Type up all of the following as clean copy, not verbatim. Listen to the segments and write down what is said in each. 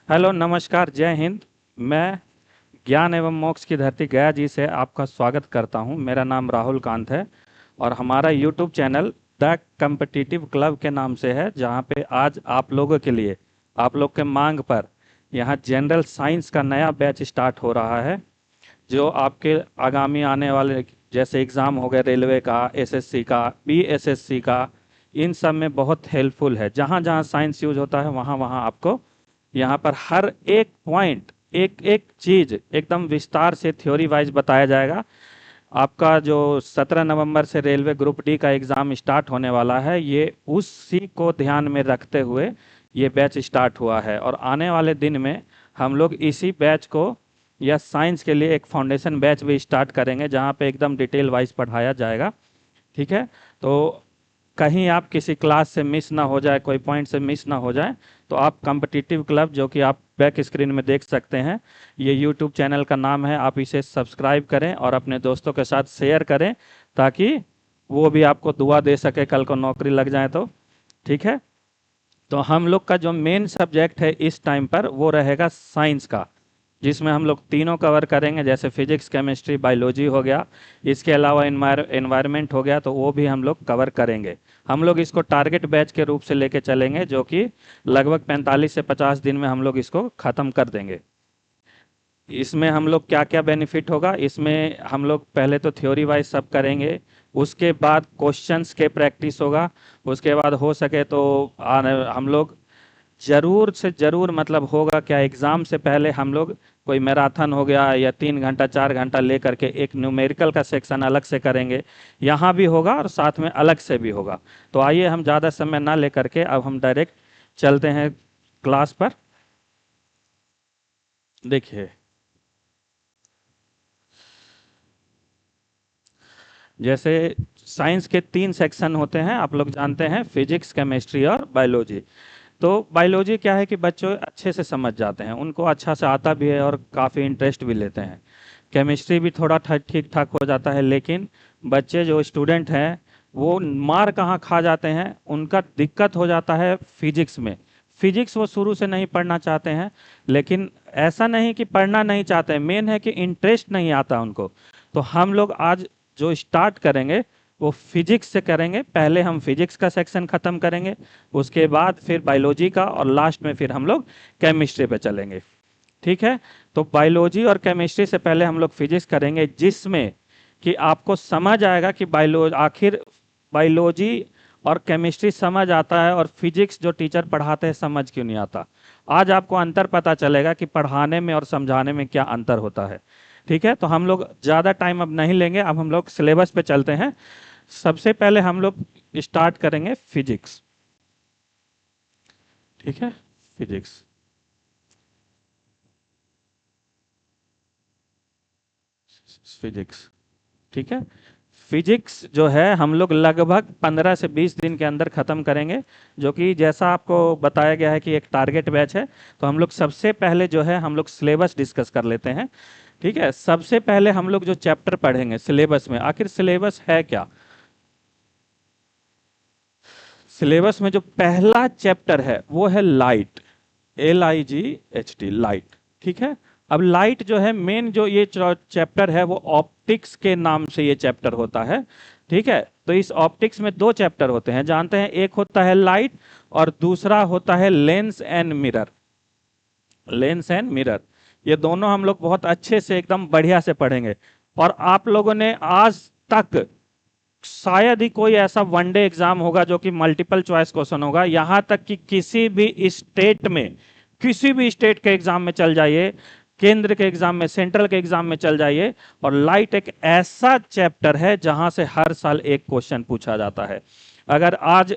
Hello, नमस्कार, जय हिंद। मैं ज्ञान एवं मोक्ष की धरती गया जी से आपका स्वागत करता हूं। मेरा नाम राहुल कांत है और हमारा YouTube channel the competitive club के नाम से है, जहां पे आज आप लोगों के लिए, आप लोग के मांग पर, यहां जनरल साइंस का नया बैच स्टार्ट हो रहा है, जो आपके आगामी आने वाले जैसे एग्ज़ाम हो गए, रेलवे का, एसएससी का, बीएसएससी का, इन सब में बहुत हेल्पफुल है। जहाँ जहाँ साइंस यूज होता है वहाँ वहाँ आपको यहाँ पर हर एक पॉइंट, एक एक चीज एकदम विस्तार से थ्योरी वाइज बताया जाएगा। आपका जो 17 नवंबर से रेलवे ग्रुप डी का एग्ज़ाम स्टार्ट होने वाला है, ये उसी को ध्यान में रखते हुए ये बैच स्टार्ट हुआ है। और आने वाले दिन में हम लोग इसी बैच को या साइंस के लिए एक फाउंडेशन बैच भी स्टार्ट करेंगे, जहाँ पे एकदम डिटेल वाइज पढ़ाया जाएगा। ठीक है। तो कहीं आप किसी क्लास से मिस ना हो जाए, कोई पॉइंट से मिस ना हो जाए, तो आप कम्पिटिटिव क्लब, जो कि आप बैक स्क्रीन में देख सकते हैं, ये यूट्यूब चैनल का नाम है, आप इसे सब्सक्राइब करें और अपने दोस्तों के साथ शेयर करें, ताकि वो भी आपको दुआ दे सके कल को नौकरी लग जाए तो। ठीक है। तो हम लोग का जो मेन सब्जेक्ट है इस टाइम पर वो रहेगा साइंस का, जिसमें हम लोग तीनों कवर करेंगे, जैसे फिजिक्स, केमिस्ट्री, बायोलॉजी हो गया। इसके अलावा एनवायरनमेंट हो गया, तो वो भी हम लोग कवर करेंगे। हम लोग इसको टारगेट बैच के रूप से लेके चलेंगे, जो कि लगभग 45 से 50 दिन में हम लोग इसको ख़त्म कर देंगे। इसमें हम लोग क्या क्या बेनिफिट होगा, इसमें हम लोग पहले तो थ्योरी वाइज सब करेंगे, उसके बाद क्वेश्चंस के प्रैक्टिस होगा, उसके बाद हो सके तो हम लोग जरूर से जरूर, मतलब होगा क्या, एग्जाम से पहले हम लोग कोई मैराथन हो गया या 3 घंटा 4 घंटा लेकर के एक न्यूमेरिकल का सेक्शन अलग से करेंगे। यहाँ भी होगा और साथ में अलग से भी होगा। तो आइए हम ज़्यादा समय ना लेकर के अब हम डायरेक्ट चलते हैं क्लास पर। देखिए, जैसे साइंस के 3 सेक्शन होते हैं, आप लोग जानते हैं, फिजिक्स, केमिस्ट्री और बायोलॉजी। तो बायोलॉजी क्या है कि बच्चों अच्छे से समझ जाते हैं, उनको अच्छा से आता भी है और काफ़ी इंटरेस्ट भी लेते हैं। केमिस्ट्री भी थोड़ा ठीक ठाक हो जाता है, लेकिन बच्चे जो स्टूडेंट हैं वो मार कहाँ खा जाते हैं, उनका दिक्कत हो जाता है फिजिक्स में। फिजिक्स वो शुरू से नहीं पढ़ना चाहते हैं, लेकिन ऐसा नहीं कि पढ़ना नहीं चाहते हैं, मेन है कि इंटरेस्ट नहीं आता उनको। तो हम लोग आज जो स्टार्ट करेंगे वो फिजिक्स से करेंगे। पहले हम फिजिक्स का सेक्शन खत्म करेंगे, उसके बाद फिर बायोलॉजी का, और लास्ट में फिर हम लोग केमिस्ट्री पे चलेंगे। ठीक है। तो बायोलॉजी और केमिस्ट्री से पहले हम लोग फिजिक्स करेंगे, जिसमें कि आपको समझ आएगा कि आखिर बायोलॉजी और केमिस्ट्री समझ आता है और फिजिक्स जो टीचर पढ़ाते हैं समझ क्यों नहीं आता। आज आपको अंतर पता चलेगा कि पढ़ाने में और समझाने में क्या अंतर होता है। ठीक है। तो हम लोग ज़्यादा टाइम अब नहीं लेंगे, अब हम लोग सिलेबस पे चलते हैं। सबसे पहले हम लोग स्टार्ट करेंगे फिजिक्स। ठीक है। फिजिक्स। फिजिक्स। ठीक है। फिजिक्स जो है हम लोग लगभग 15 से 20 दिन के अंदर खत्म करेंगे, जो कि जैसा आपको बताया गया है कि एक टारगेट बैच है। तो हम लोग सबसे पहले जो है हम लोग सिलेबस डिस्कस कर लेते हैं। ठीक है। सबसे पहले हम लोग जो चैप्टर पढ़ेंगे सिलेबस में, आखिर सिलेबस है क्या। सिलेबस में जो पहला चैप्टर है वो है लाइट, LIGHT, लाइट। ठीक है। अब लाइट जो है मेन, जो ये चैप्टर है वो ऑप्टिक्स के नाम से ये चैप्टर होता है। ठीक है। तो इस ऑप्टिक्स में 2 चैप्टर होते हैं, जानते हैं, एक होता है लाइट और दूसरा होता है lens and mirror. Lens and mirror, ये दोनों हम लोग बहुत अच्छे से एकदम बढ़िया से पढ़ेंगे। और आप लोगों ने आज तक शायद ही कोई ऐसा वनडे एग्जाम होगा जो कि मल्टीपल चॉइस क्वेश्चन होगा, यहां तक कि किसी भी स्टेट में, किसी भी स्टेट के एग्जाम में चल जाइए, केंद्र के एग्जाम में, सेंट्रल के एग्जाम में चल जाइए, और लाइट एक ऐसा चैप्टर है जहां से हर साल एक क्वेश्चन पूछा जाता है। अगर आज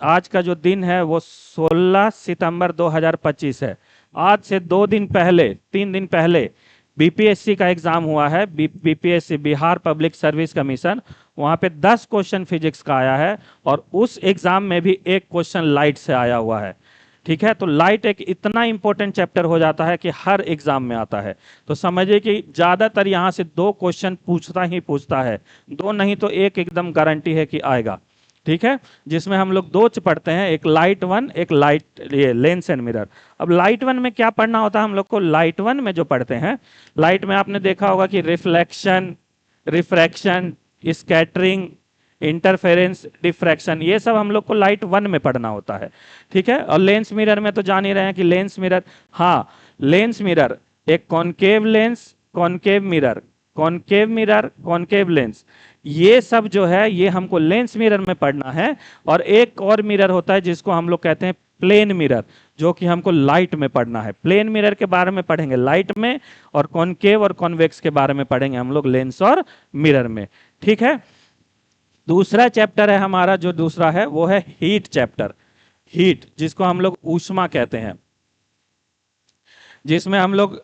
आज का जो दिन है वो 16 सितंबर 2025 है। आज से 2 दिन पहले, 3 दिन पहले बीपीएससी का एग्जाम हुआ है, BPSC, Bihar public service commission. वहां पे 10 क्वेश्चन फिजिक्स का आया है, और उस एग्जाम में भी एक क्वेश्चन लाइट से आया हुआ है। ठीक है। तो लाइट एक इतना इंपॉर्टेंट चैप्टर हो जाता है कि हर एग्जाम में आता है। तो समझिए कि ज्यादातर यहां से 2 क्वेश्चन पूछता ही पूछता है, 2 नहीं तो 1 एकदम गारंटी है कि आएगा। ठीक है, जिसमें हम लोग दो पढ़ते हैं, एक लाइट वन, एक लाइट ये लेंस एंड मिरर। अब लाइट वन में क्या पढ़ना होता है हम लोग को? लाइट वन में जो पढ़ते हैं, लाइट में आपने देखा होगा कि reflection, refraction, scattering, interference, diffraction, ये सब हम लोग को लाइट वन में पढ़ना होता है। ठीक है, और लेंस मिरर में तो जान ही रहे हैं कि लेंस मिरर, हाँ लेंस मिरर एक concave lens, concave mirror, concave mirror, concave lens, ये सब जो है ये हमको लेंस मिरर में पढ़ना है। और एक और मिरर होता है जिसको हम लोग कहते हैं प्लेन मिरर, जो कि हमको लाइट में पढ़ना है। प्लेन मिरर के बारे में पढ़ेंगे लाइट में, और कॉनकेव और कॉन्वेक्स के बारे में पढ़ेंगे हम लोग लेंस और मिरर में। ठीक है, दूसरा चैप्टर है हमारा, जो दूसरा है वो है हीट चैप्टर। हीट, जिसको हम लोग ऊष्मा कहते हैं, जिसमें हम लोग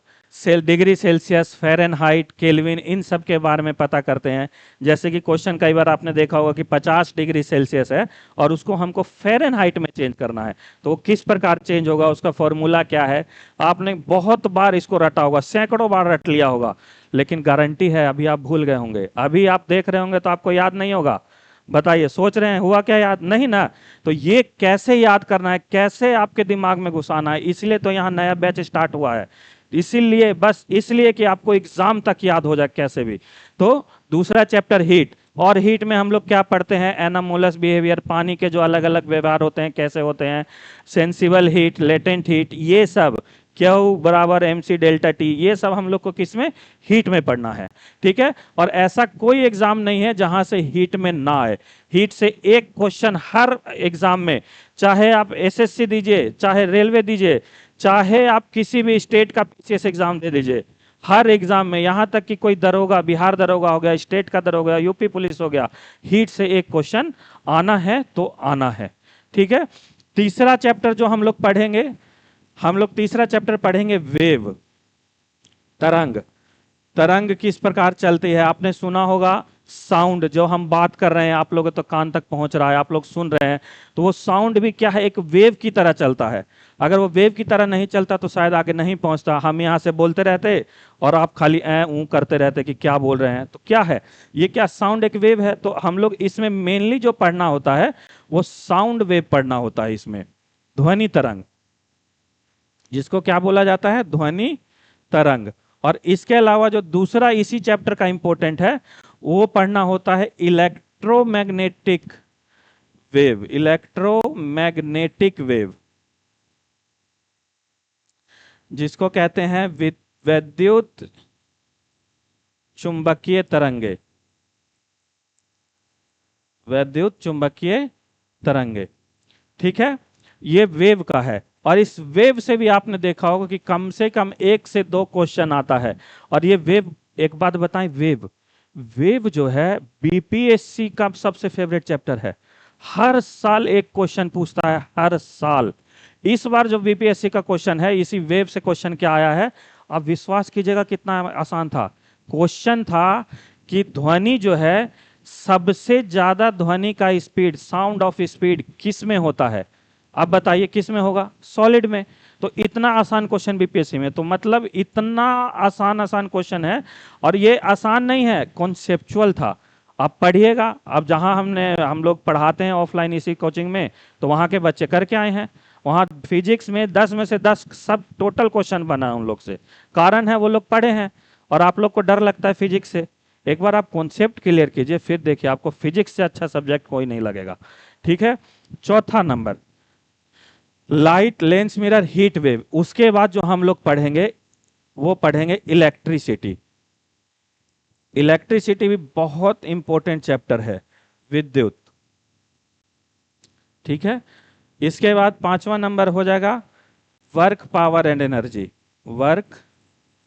डिग्री सेल्सियस, फ़ारेनहाइट, केल्विन, इन सब के बारे में पता करते हैं। जैसे कि क्वेश्चन कई बार आपने देखा होगा कि 50 डिग्री सेल्सियस है और उसको हमको फ़ारेनहाइट में चेंज करना है, तो वो किस प्रकार चेंज होगा, उसका फॉर्मूला क्या है। आपने बहुत बार इसको रटा होगा, सैकड़ों बार रट लिया होगा, लेकिन गारंटी है अभी आप भूल गए होंगे, अभी आप देख रहे होंगे तो आपको याद नहीं होगा। बताइए, सोच रहे हैं हुआ क्या, याद नहीं ना? तो ये कैसे याद करना है, कैसे आपके दिमाग में घुसाना है, इसलिए तो यहाँ नया बैच स्टार्ट हुआ है। इसीलिए, बस इसलिए कि आपको एग्जाम तक याद हो जाए कैसे भी। तो दूसरा चैप्टर हीट, और हीट में हम लोग क्या पढ़ते हैं? एनामोलस बिहेवियर, पानी के जो अलग अलग व्यवहार होते हैं कैसे होते हैं, सेंसिबल हीट, लेटेंट हीट, ये सब क्यू बराबर एम सी डेल्टा टी, ये सब हम लोग को किसमें? हीट में पढ़ना है। ठीक है, और ऐसा कोई एग्जाम नहीं है जहां से हीट में ना आए। हीट से एक क्वेश्चन हर एग्जाम में, चाहे आप एसएससी दीजिए, चाहे रेलवे दीजिए, चाहे आप किसी भी स्टेट का पीसीएस एग्जाम दे दीजिए, हर एग्जाम में, यहां तक कि कोई दरोगा, बिहार दरोगा हो गया, स्टेट का दरोगा, यूपी पुलिस हो गया, हीट से एक क्वेश्चन आना है तो आना है। ठीक है, तीसरा चैप्टर जो हम लोग पढ़ेंगे, हम लोग तीसरा चैप्टर पढ़ेंगे वेव, तरंग। तरंग किस प्रकार चलती है? आपने सुना होगा साउंड, जो हम बात कर रहे हैं आप लोगों तो कान तक पहुंच रहा है, आप लोग सुन रहे हैं, तो वो साउंड भी क्या है? एक वेव की तरह चलता है। अगर वो वेव की तरह नहीं चलता तो शायद आगे नहीं पहुंचता, हम यहाँ से बोलते रहते और आप खाली ऐ ऊ करते रहते कि क्या बोल रहे हैं। तो क्या है ये? क्या साउंड एक वेव है? तो हम लोग इसमें मेनली जो पढ़ना होता है वो साउंड वेव पढ़ना होता है, इसमें ध्वनि तरंग, जिसको क्या बोला जाता है? ध्वनि तरंग। और इसके अलावा जो दूसरा इसी चैप्टर का इंपॉर्टेंट है, वो पढ़ना होता है इलेक्ट्रोमैग्नेटिक वेव, इलेक्ट्रोमैग्नेटिक वेव, जिसको कहते हैं विद्युत चुंबकीय तरंगे, वैद्युत चुंबकीय तरंगे। ठीक है, ये वेव का है, और इस वेव से भी आपने देखा होगा कि कम से कम 1 से 2 क्वेश्चन आता है। और ये वेव, एक बात बताएं, वेव, वेव जो है बीपीएससी का सबसे फेवरेट चैप्टर है। हर साल एक क्वेश्चन पूछता है, हर साल। इस बार जो बीपीएससी का क्वेश्चन है, इसी वेव से क्वेश्चन क्या आया है, आप विश्वास कीजिएगा कितना आसान था। क्वेश्चन था कि ध्वनि जो है, सबसे ज्यादा ध्वनि का स्पीड, साउंड ऑफ स्पीड किस में होता है? अब बताइए किस में होगा? सॉलिड में। तो इतना आसान क्वेश्चन बीपीएससी में, तो मतलब इतना आसान आसान क्वेश्चन है। और ये आसान नहीं है, कॉन्सेप्चुअल था। आप पढ़िएगा, अब जहां हम लोग पढ़ाते हैं ऑफलाइन इसी कोचिंग में, तो वहां के बच्चे करके आए हैं। वहां फिजिक्स में 10 में से 10 सब टोटल क्वेश्चन बना उन लोग से। कारण है वो लोग पढ़े हैं, और आप लोग को डर लगता है फिजिक्स से। एक बार आप कॉन्सेप्ट क्लियर कीजिए, फिर देखिए आपको फिजिक्स से अच्छा सब्जेक्ट कोई नहीं लगेगा। ठीक है, चौथा number light, lens mirror, heat wave. उसके बाद जो हम लोग पढ़ेंगे वो पढ़ेंगे इलेक्ट्रिसिटी। इलेक्ट्रिसिटी भी बहुत इंपॉर्टेंट चैप्टर है, विद्युत। ठीक है, इसके बाद पांचवा नंबर हो जाएगा work, power and energy. Work,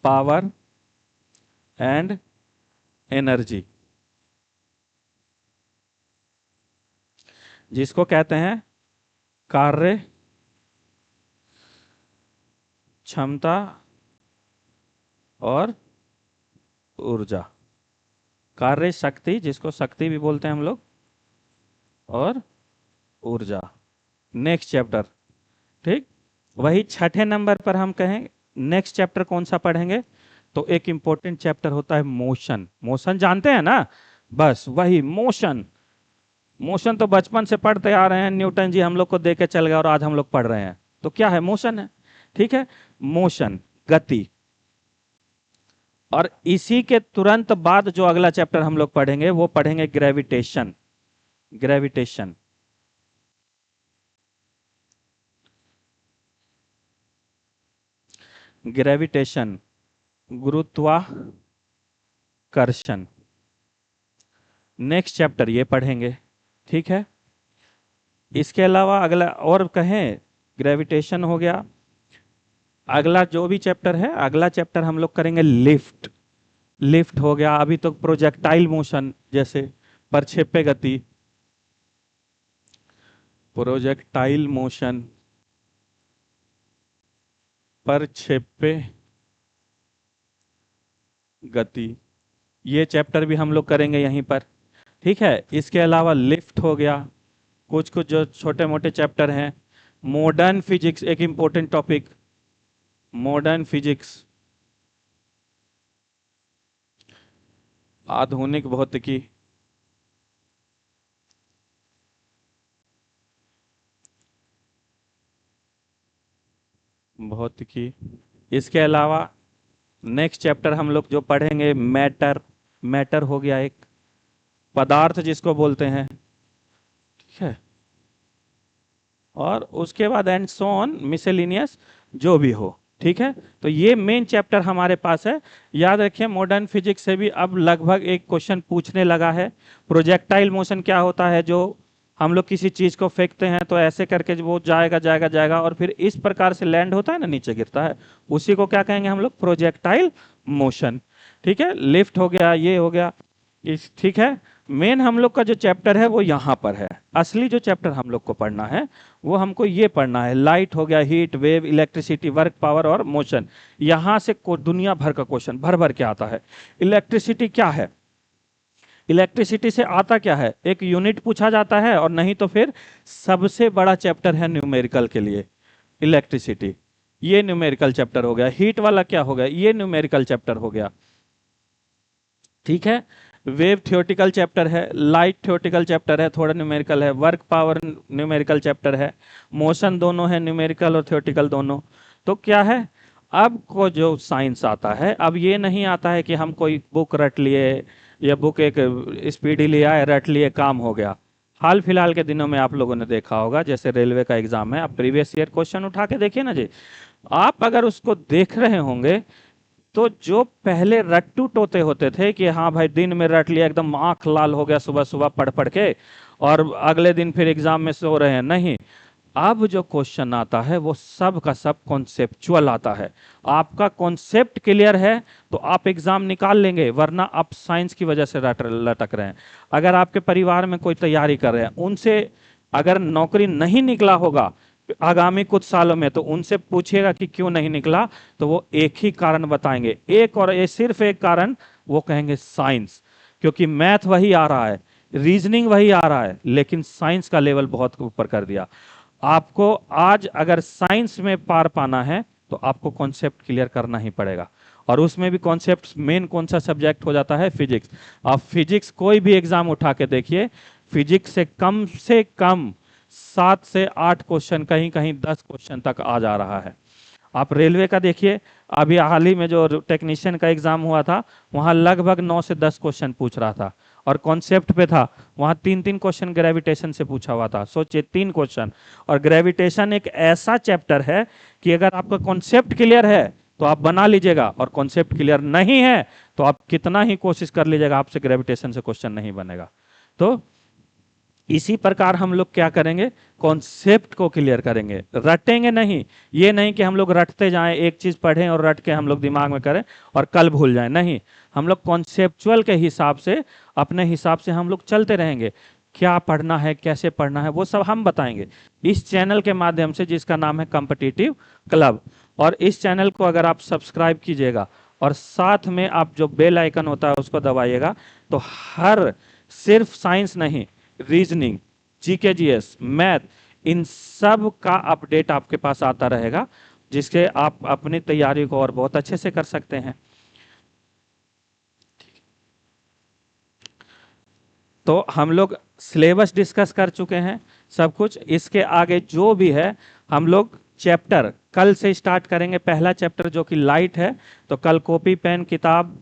power and energy, जिसको कहते हैं कार्य क्षमता और ऊर्जा। कार्य शक्ति, जिसको शक्ति भी बोलते हैं हम लोग, और ऊर्जा। Next chapter. ठीक, वही छठे नंबर पर हम कहें नेक्स्ट चैप्टर कौन सा पढ़ेंगे, तो एक इंपॉर्टेंट चैप्टर होता है मोशन। मोशन जानते हैं ना? बस वही मोशन। मोशन तो बचपन से पढ़ते आ रहे हैं, न्यूटन जी हम लोग को दे के चल गए और आज हम लोग पढ़ रहे हैं। तो क्या है? मोशन है। ठीक है, मोशन, गति। और इसी के तुरंत बाद जो अगला चैप्टर हम लोग पढ़ेंगे वो पढ़ेंगे ग्रेविटेशन। ग्रेविटेशन, ग्रेविटेशन, गुरुत्वाकर्षण, नेक्स्ट चैप्टर ये पढ़ेंगे। ठीक है, इसके अलावा अगला और कहें, ग्रेविटेशन हो गया। अगला जो भी चैप्टर है, अगला चैप्टर हम लोग करेंगे लिफ्ट। लिफ्ट हो गया। अभी तो प्रोजेक्टाइल मोशन, जैसे प्रक्षेप्य गति, प्रोजेक्टाइल मोशन, प्रक्षेप्य गति, ये चैप्टर भी हम लोग करेंगे यहीं पर। ठीक है, इसके अलावा लिफ्ट हो गया। कुछ कुछ जो छोटे मोटे चैप्टर हैं, मॉडर्न फिजिक्स एक इंपॉर्टेंट टॉपिक, मॉडर्न फिजिक्स, आधुनिक भौतिकी, भौतिकी। इसके अलावा नेक्स्ट चैप्टर हम लोग जो पढ़ेंगे, मैटर। मैटर हो गया एक, पदार्थ जिसको बोलते हैं। ठीक है, और उसके बाद एंड सो ऑन, मिसेलिनियस जो भी हो। ठीक है, तो ये मेन चैप्टर हमारे पास है। याद रखिए, मॉडर्न फिजिक्स से भी अब लगभग एक क्वेश्चन पूछने लगा है। प्रोजेक्टाइल मोशन क्या होता है? जो हम लोग किसी चीज को फेंकते हैं तो ऐसे करके वो जाएगा जाएगा जाएगा और फिर इस प्रकार से लैंड होता है ना, नीचे गिरता है, उसी को क्या कहेंगे हम लोग? Projectile motion. ठीक है, लिफ्ट हो गया, ये हो गया इस। ठीक है, मेन हम लोग का जो चैप्टर है वो यहाँ पर है। असली जो चैप्टर हम लोग को पढ़ना है वो हमको ये पढ़ना है। लाइट हो गया, heat, wave, electricity, work, power और मोशन। यहां से दुनिया भर का क्वेश्चन भर भर के आता है। इलेक्ट्रिसिटी क्या है? इलेक्ट्रिसिटी से आता क्या है? एक यूनिट पूछा जाता है, और नहीं तो फिर सबसे बड़ा चैप्टर है न्यूमेरिकल के लिए इलेक्ट्रिसिटी, ये न्यूमेरिकल चैप्टर हो गया। हीट वाला क्या हो गया? ये न्यूमेरिकल चैप्टर हो गया। ठीक है, वेव थ्योरेटिकल चैप्टर है, लाइट थ्योरेटिकल चैप्टर है, थोड़ा न्यूमेरिकल है, वर्क पावर न्यूमेरिकल चैप्टर है, मोशन दोनों है, न्यूमेरिकल और थ्योरेटिकल दोनों। तो क्या है, अब को जो साइंस आता है, अब ये नहीं आता है कि हम कोई बुक रट लिए या बुक एक स्पीडी लिया है, रट लिए, काम हो गया। हाल फिलहाल के दिनों में आप लोगों ने देखा होगा, जैसे रेलवे का एग्जाम है, आप प्रीवियस ईयर क्वेश्चन उठा के देखिए ना जी। आप अगर उसको देख रहे होंगे तो जो पहले रट्टू तोते होते थे कि हाँ भाई दिन में रट लिया, एकदम आंख लाल हो गया सुबह सुबह पढ़ पढ़ के, और अगले दिन फिर एग्जाम में सो रहे हैं, नहीं। अब जो क्वेश्चन आता है वो सब का सब कॉन्सेप्चुअल आता है। आपका कॉन्सेप्ट क्लियर है तो आप एग्जाम निकाल लेंगे, वरना आप साइंस की वजह से लटक रहे हैं। अगर आपके परिवार में कोई तैयारी कर रहे हैं, उनसे अगर नौकरी नहीं निकला होगा आगामी कुछ सालों में, तो उनसे पूछिएगा कि क्यों नहीं निकला, तो वो एक ही कारण बताएंगे, एक और ये सिर्फ एक कारण, वो कहेंगे साइंस। क्योंकि मैथ वही आ रहा है, रीजनिंग वही आ रहा है, लेकिन साइंस का लेवल बहुत ऊपर कर दिया। आपको आज अगर साइंस में पार पाना है तो आपको कॉन्सेप्ट क्लियर करना ही पड़ेगा। और उसमें भी कॉन्सेप्ट मेन कौन सा सब्जेक्ट हो जाता है? फिजिक्स। आप फिजिक्स कोई भी एग्जाम उठा के देखिए, फिजिक्स से कम 7 से 8 क्वेश्चन, कहीं कहीं 10 क्वेश्चन तक आ जा रहा है। आप रेलवे का देखिए, अभी हाल ही में जो टेक्नीशियन का एग्जाम हुआ था, वहां लगभग 9 से 10 क्वेश्चन पूछ रहा था, और कॉन्सेप्ट पे था, वहां 3 3 क्वेश्चन ग्रेविटेशन से पूछा हुआ था। सोचिए, 3 क्वेश्चन। और ग्रेविटेशन एक ऐसा चैप्टर है कि अगर आपका कॉन्सेप्ट क्लियर है तो आप बना लीजिएगा, और कॉन्सेप्ट क्लियर नहीं है तो आप कितना ही कोशिश कर लीजिएगा, आपसे ग्रेविटेशन से क्वेश्चन नहीं बनेगा। तो इसी प्रकार हम लोग क्या करेंगे? कॉन्सेप्ट को क्लियर करेंगे, रटेंगे नहीं। ये नहीं कि हम लोग रटते जाएं, एक चीज पढ़ें और रट के हम लोग दिमाग में करें और कल भूल जाएं, नहीं। हम लोग कॉन्सेप्चुअल के हिसाब से, अपने हिसाब से हम लोग चलते रहेंगे। क्या पढ़ना है, कैसे पढ़ना है, वो सब हम बताएंगे इस चैनल के माध्यम से, जिसका नाम है कॉम्पिटिटिव क्लब। और इस चैनल को अगर आप सब्सक्राइब कीजिएगा और साथ में आप जो बेल आइकन होता है उसको दबाइएगा, तो हर सिर्फ साइंस नहीं, रीजनिंग, जीके, जीएस, मैथ, इन सब का अपडेट आपके पास आता रहेगा, जिसके आप अपनी तैयारी को और बहुत अच्छे से कर सकते हैं। तो हम लोग सिलेबस डिस्कस कर चुके हैं सब कुछ। इसके आगे जो भी है हम लोग चैप्टर कल से स्टार्ट करेंगे। पहला चैप्टर जो कि लाइट है, तो कल कॉपी पेन किताब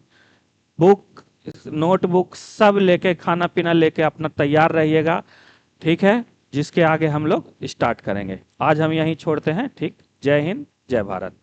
बुक नोटबुक सब लेके खाना पीना लेके अपना तैयार रहिएगा, ठीक है। जिसके आगे हम लोग स्टार्ट करेंगे। आज हम यहीं छोड़ते हैं, ठीक। जय हिंद, जय भारत।